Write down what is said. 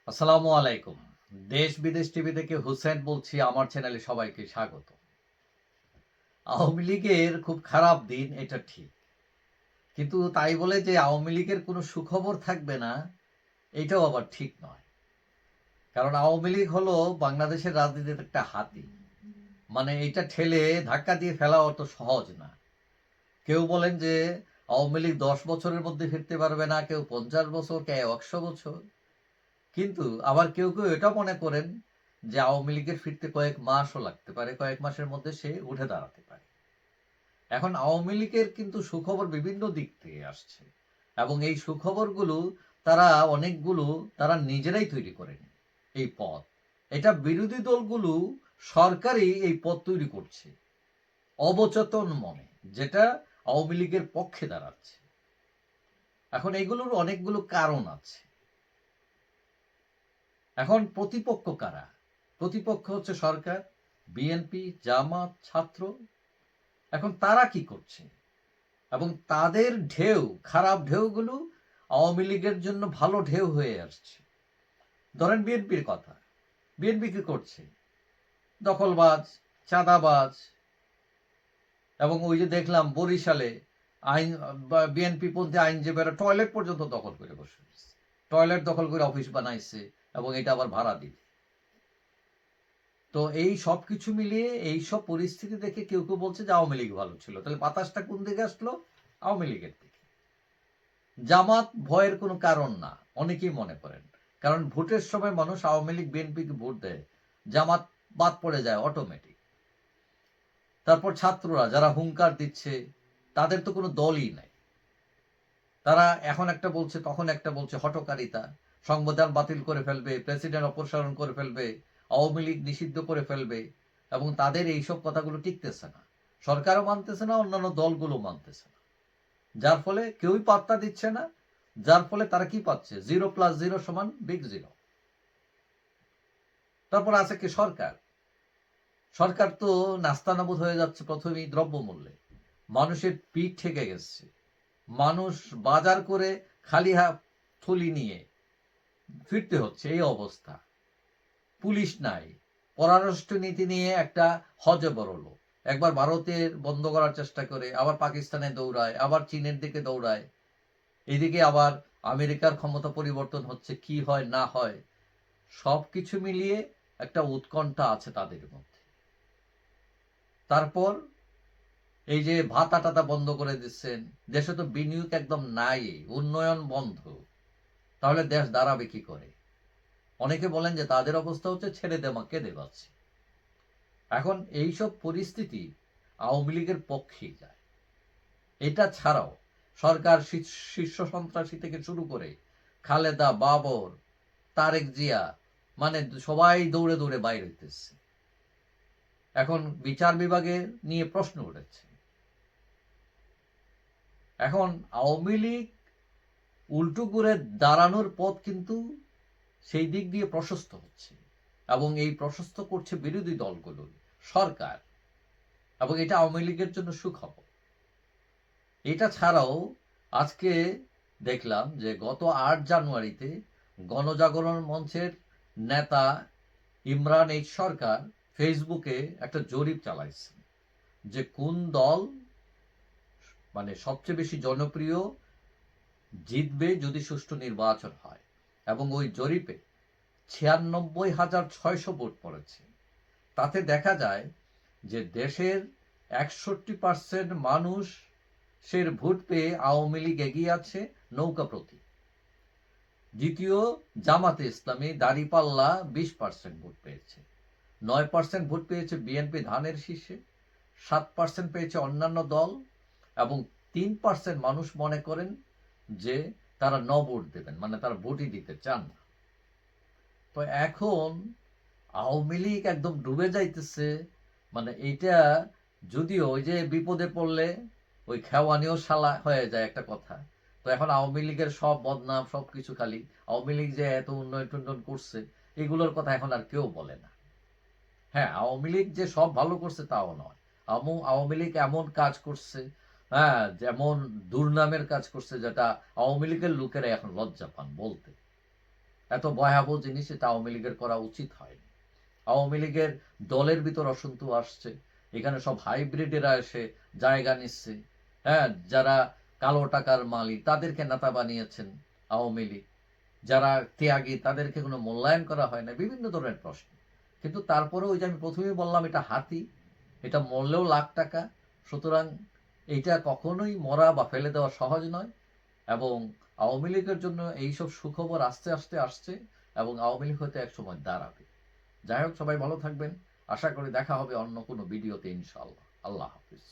আসসালামু আলাইকুম। দেশ বিদেশ টিভি থেকে হুসেন বলছি। আমার চ্যানেলে সবাইকে স্বাগত। আওয়ামী লীগের খুব খারাপ দিন, এটা ঠিক। কিন্তু তাই বলে যে আওয়ামী লীগের কোনো সুখবর থাকবে না, এটাও আবার ঠিক নয়। কারণ আওয়ামী লীগ হলো বাংলাদেশের রাজনীতির একটা হাতি। মানে এটা ঠেলে ধাক্কা দিয়ে ফেলা অত সহজ না। কেউ বলেন যে আওয়ামী লীগ 10 বছরের মধ্যে ফিরতে পারবে না, কেউ 50 বছর, কেউ 100 বছর। কিন্তু আবার কেউ কেউ এটা মনে করেন যে আওয়ামী লীগের ফিরতে কয়েক মাসও লাগতে পারে, কয়েক মাসের মধ্যে সে উঠে দাঁড়াতে পারে। এখন আওয়ামী লীগের কিন্তু সুখবর বিভিন্ন দিক থেকে আসছে, এবং এই সুখবরগুলো অনেকগুলো তারা নিজেরাই তৈরি করেনি। এই পথ, এটা বিরোধী দলগুলো, সরকারই এই পথ তৈরি করছে অবচেতন মনে, যেটা আওয়ামী লীগের পক্ষে দাঁড়াচ্ছে। এখন এগুলোর অনেকগুলো কারণ আছে। এখন প্রতিপক্ষ কারা? প্রতিপক্ষ হচ্ছে সরকার, বিএনপি, জামাত, ছাত্র। এখন তারা কি করছে? এবং তাদের ঢেউ, খারাপ ঢেউগুলো আওয়ামী লীগের জন্য ভালো ঢেউ হয়ে আসছে। ধরেন বিএনপির কথা। বিএনপি কি করছে? দখলবাজ, চাঁদাবাজ। এবং ওই যে দেখলাম বরিশালে আইন বিএনপি পন্থী আইনজীবীরা টয়লেট পর্যন্ত দখল করে বসে, টয়লেট দখল করে অফিস বানাইছে, এবং এটা আবার ভাড়া দিবে। তো এই সব কিছু মিলিয়ে এই সব পরিস্থিতি দেখে কেউ কেউ বলছে যে আওয়ামী লীগ ভালো ছিল। তাহলে বাতাসটা কোন দিকে আসলো? আওয়ামী লীগের দিকে। জামাত ভয়ের কোনো কারণ না, অনেকেই মনে করেন। কারণ ভোটের সময় মানুষ আওয়ামী লীগ বিএনপিকে ভোট দেয়, জামাত বাদ পড়ে যায় অটোমেটিক। তারপর ছাত্ররা যারা হুঙ্কার দিচ্ছে, তাদের তো কোনো দলই নাই। তারা এখন একটা বলছে, তখন একটা বলছে, হঠকারিতা, সংবিধান বাতিল করে ফেলবে, প্রেসিডেন্ট অপসারণ করে ফেলবে, আওয়ামী লীগ নিষিদ্ধ করে ফেলবে। এবং তাদের এইসব কথাগুলো টিকতেছে না, সরকারও মানতেছে না, অন্যান্য দলগুলো মানতেছে না। যার ফলে কেউই পাত্তা দিচ্ছে না। যার ফলে তারা কি পাচ্ছে? 0+0 = বিগ জিরো। তারপর আছে কি? সরকার। সরকার তো নাস্তানাবুদ হয়ে যাচ্ছে প্রথমেই দ্রব্যমূল্যে। মানুষের পিঠ ঠেকে গেছে। মানুষ বাজার করে খালি হাত থলি নিয়ে ফিরতে হচ্ছে, এই অবস্থা। পুলিশ নাই। পররাষ্ট্র নীতি নিয়ে একটা হজে বরল। একবার ভারতের বন্ধ করার চেষ্টা করে, আবার পাকিস্তানে দৌড়ায়, আবার চীনের দিকে দৌড়ায়। এদিকে আবার আমেরিকার ক্ষমতা পরিবর্তন হচ্ছে, কি হয় না হয়। সবকিছু মিলিয়ে একটা উৎকণ্ঠা আছে তাদের মধ্যে। তারপর এই যে ভাতা টাতা বন্ধ করে দিচ্ছেন, দেশে তো বিনিয়োগ একদম নাই, উন্নয়ন বন্ধ। তাহলে দেশ দাঁড়াবে কি করে? অনেকে বলেন যে তাদের অবস্থা হচ্ছে ছেড়ে দেওয়া কেঁদে বাঁচছে। এখন এইসব পরিস্থিতি আওয়ামী লীগের পক্ষেই যায়। এটা ছাড়াও সরকার শীর্ষ সন্ত্রাসী থেকে শুরু করে খালেদা, বাবর, তারেক জিয়া, মানে সবাই দৌড়ে দৌড়ে বাইরে হইতেছে। এখন বিচার বিভাগে নিয়ে প্রশ্ন উঠেছে। এখন আওয়ামী লীগ উল্টো করে দাঁড়ানোর পথ কিন্তু সেই দিক দিয়ে প্রশস্ত হচ্ছে, এবং এই প্রশস্ত করছে বিরোধী দলগুলো, সরকার। এবং এটা আওয়ামী লীগের জন্য সুখবর। এটা ছাড়াও আজকে দেখলাম যে গত 8 জানুয়ারিতে গণজাগরণ মঞ্চের নেতা ইমরান এইচ সরকার ফেসবুকে একটা জরিপ চালাইছে যে কোন দল মানে সবচেয়ে বেশি জনপ্রিয়, জিতবে যদি সুষ্ঠু নির্বাচন হয়। এবং ওই জরিপে 96,600 ভোট পড়েছে। তাতে দেখা যায় যে দেশের 61% মানুষের ভোট পেয়ে আওয়ামী লীগ এগিয়ে আছে নৌকা প্রতীক। দ্বিতীয় জামাতে ইসলামী দাঁড়িপাল্লা 20% ভোট পেয়েছে। 9% ভোট পেয়েছে বিএনপি ধানের শীষে। 7% পেয়েছে অন্যান্য দল। এবং 3% মানুষ মনে করেন যে তারা ন ভোট দেবেন, মানে তারা ভোটই দিতে চান না। তো এখন আওয়ামী লীগ একদম ডুবে যাইতেছে। মানে এইটা, যদিও ওই যে বিপদে পড়লে ওই খেওয়ানিও শালা হয়ে যায় একটা কথা। তো এখন আওয়ামী লীগের সব বদনাম, সবকিছু খালি আওয়ামী লীগ যে এত উন্নয়ন টুন্নয়ন করছে, এগুলোর কথা এখন আর কেউ বলে না। হ্যাঁ, আওয়ামী লীগ যে সব ভালো করছে তাও নয়। আওয়ামী লীগ এমন কাজ করছে, হ্যাঁ, যেমন দুর্নামের কাজ করছে, যেটা আওয়ামী লীগের লোকেরা এখন লজ্জা পান বলতে। এত ভয়াবহ জিনিস এটা আওয়ামী লীগের করা উচিত হয়নি। আওয়ামী লীগের দলের ভিতর অসন্তোষ আসছে, এখানে সব হাইব্রিডেরা এসে জায়গা নিচ্ছে। হ্যাঁ, যারা কালো টাকার মালিক তাদেরকে নেতা বানিয়েছেন আওয়ামী লীগ, যারা ত্যাগী তাদেরকে কোনো মূল্যায়ন করা হয় না, বিভিন্ন ধরনের প্রশ্ন। কিন্তু তারপরেও ওই যে আমি প্রথমেই বললাম, এটা হাতি, এটা মরলেও লাখ টাকা। সুতরাং এইটা কখনোই মরা বা ফেলে দেওয়া সহজ নয়। এবং আওয়ামী লীগের জন্য এইসব সুখবর আস্তে আস্তে আসছে, এবং আওয়ামী লীগ হয়তো একসময় দাঁড়াবে। যাই হোক, সবাই ভালো থাকবেন। আশা করি দেখা হবে অন্য কোনো ভিডিওতে ইনশাআল্লাহ। আল্লাহ হাফিজ।